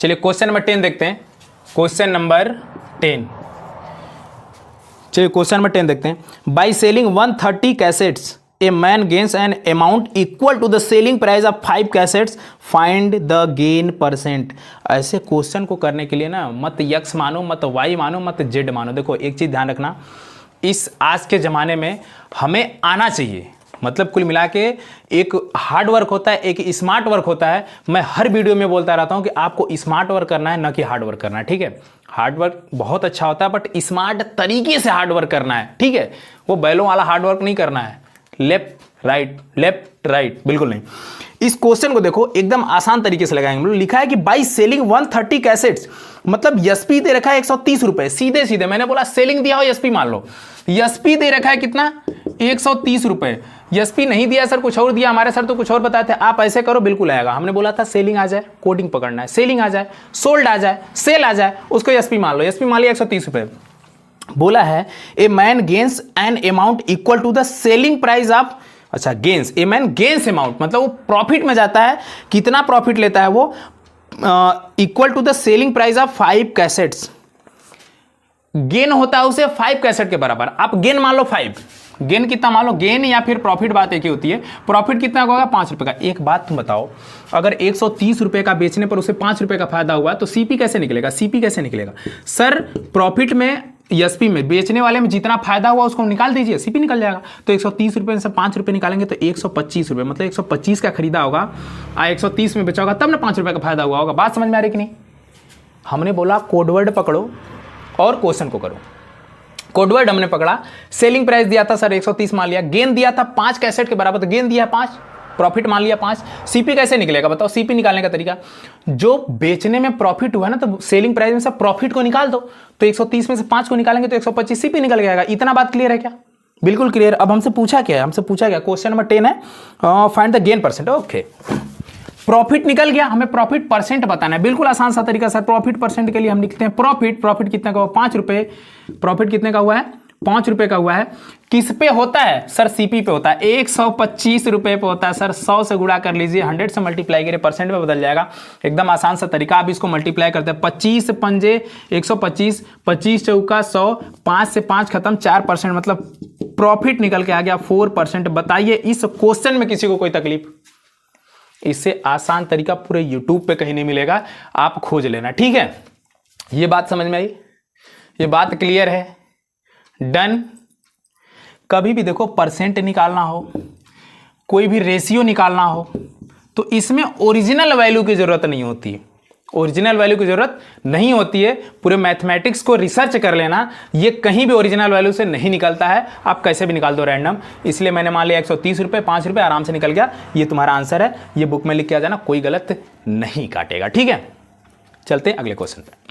चलिए question number 10 देखते हैं। क्वेश्चन नंबर 10, चलिए क्वेश्चन नंबर 10 देखते हैं। By selling 130 cassettes a man gains an amount equal to the selling price of 5 cassettes, find the gain percent. ऐसे question को करने के लिए ना मत यक्स मानो, मत वाई मानो, मत जेड मानो। देखो एक चीज ध्यान रखना, इस आज के ज़माने में हमें आना चाहिए। मतलब कुल मिला के एक हार्ड वर्क होता है, एक स्मार्ट वर्क होता है। मैं हर वीडियो में बोलता रहता हूं कि आपको स्मार्ट वर्क करना है, ना कि हार्ड वर्क करना है। ठीक है, हार्ड वर्क बहुत अच्छा होता है बट स्मार्ट तरीके से हार्ड वर्क करना है। ठीक है, वो बैलों वाला हार्ड वर्क नहीं करना है, लेफ्ट राइट बिल्कुल नहीं। इस क्वेश्चन को देखो एकदम आसान तरीके से लगाएंगे। लिखा है कि बाई सेलिंग 130 कैसेट्स, मतलब एसपी दे रखा है 130 रुपए। सीधे सीधे मैंने बोला सेलिंग दिया हो, एसपी मान लो। एसपी दे रखा है कितना, 130 रुपए। एसपी नहीं दिया सर, कुछ और दिया हमारे सर, तो कुछ और बताए थे। आप ऐसे करो बिल्कुल आएगा। हमने बोला था सेलिंग आ जाए, कोडिंग पकड़ना है, सेलिंग आ जाए, सोल्ड आ जाए, सेल आ जाए, उसको एसपी मान लो। एसपी मान लिया 130 रुपए। बोला है a man gains an amount equal to the selling price of, अच्छा gains, a man gains amount मतलब वो प्रॉफिट में जाता है। कितना प्रॉफिट लेता है वो, equal to the selling price of 5 cassettes. Gain होता है उसे 5 कैसेट के बराबर। आप गेन मान लो 5, गेन कितना मान लो, गेन या फिर प्रॉफिट बात एक ही होती है। प्रॉफिट कितना होगा, 5 रुपए का। एक बात तुम बताओ, अगर 130 रुपए का बेचने पर उसे 5 रुपए का फायदा हुआ तो सीपी कैसे निकलेगा, सीपी कैसे निकलेगा? सर प्रॉफिट में, एसपी में, बेचने वाले में जितना फायदा हुआ उसको निकाल दीजिए, सीपी निकल जाएगा। तो 130 रुपए से 5 रुपए निकालेंगे तो 125 रुपए, मतलब 125 का खरीदा होगा, 130 में बेचा होगा, तब ना 5 रुपए का फायदा हुआ होगा। बात समझ में आ रही कि नहीं? हमने बोला कोडवर्ड पकड़ो और क्वेश्चन को करो। कोडवर्ड हमने पकड़ा, सेलिंग प्राइस दिया था सर 130 मान लिया, गेन दिया था 5 कैसेट के बराबर, तो गेन दिया 5, प्रॉफिट मान लिया 5। सीपी कैसे निकलेगा बताओ? सीपी निकालने का तरीका, जो बेचने में प्रॉफिट हुआ ना, तो सेलिंग प्राइस में से प्रॉफिट को निकाल दो, तो 130 में से 5 को निकालेंगे तो 125, सीपी निकल जाएगा। इतना बात क्लियर है क्या? बिल्कुल क्लियर। अब हमसे पूछा क्या है, हमसे पूछा क्या, क्वेश्चन नंबर 10 है, find the gain percent. Okay, profit निकल गया, हमें प्रॉफिट परसेंट बताना है। बिल्कुल आसान सा तरीका सर। प्रॉफिट परसेंट के लिए हम लिखते हैं प्रॉफिट कितने का हुआ, 5 रुपए। प्रॉफिट कितने का हुआ है, 5 रुपए का हुआ है। किस पे होता है सर? सीपी पे होता है। 125 रुपए पे होता है सर। 100 से गुणा कर लीजिए, 100 से मल्टीप्लाई करिए, परसेंट में बदल जाएगा। एकदम आसान सा तरीका। आप इसको मल्टीप्लाई करते हैं, 25 पंजे 125, 25 चौका 100, 5 से 5 खत्म, 4%, मतलब प्रॉफिट निकल के आ गया 4%। बताइए इस क्वेश्चन में किसी को कोई तकलीफ? इससे आसान तरीका पूरे यूट्यूब पे कहीं नहीं मिलेगा, आप खोज लेना। ठीक है, ये बात समझ में आई? ये बात क्लियर है? डन। कभी भी देखो परसेंट निकालना हो, कोई भी रेशियो निकालना हो, तो इसमें ओरिजिनल वैल्यू की जरूरत नहीं होती। ओरिजिनल वैल्यू की जरूरत नहीं होती है। पूरे मैथमेटिक्स को रिसर्च कर लेना, ये कहीं भी ओरिजिनल वैल्यू से नहीं निकलता है। आप कैसे भी निकाल दो रैंडम। इसलिए मैंने मान लिया 130 रुपए, 5 रुपए आराम से निकल गया। ये तुम्हारा आंसर है, ये बुक में लिख के आ जाना, कोई गलत नहीं काटेगा। ठीक है, चलते हैं अगले क्वेश्चन पे।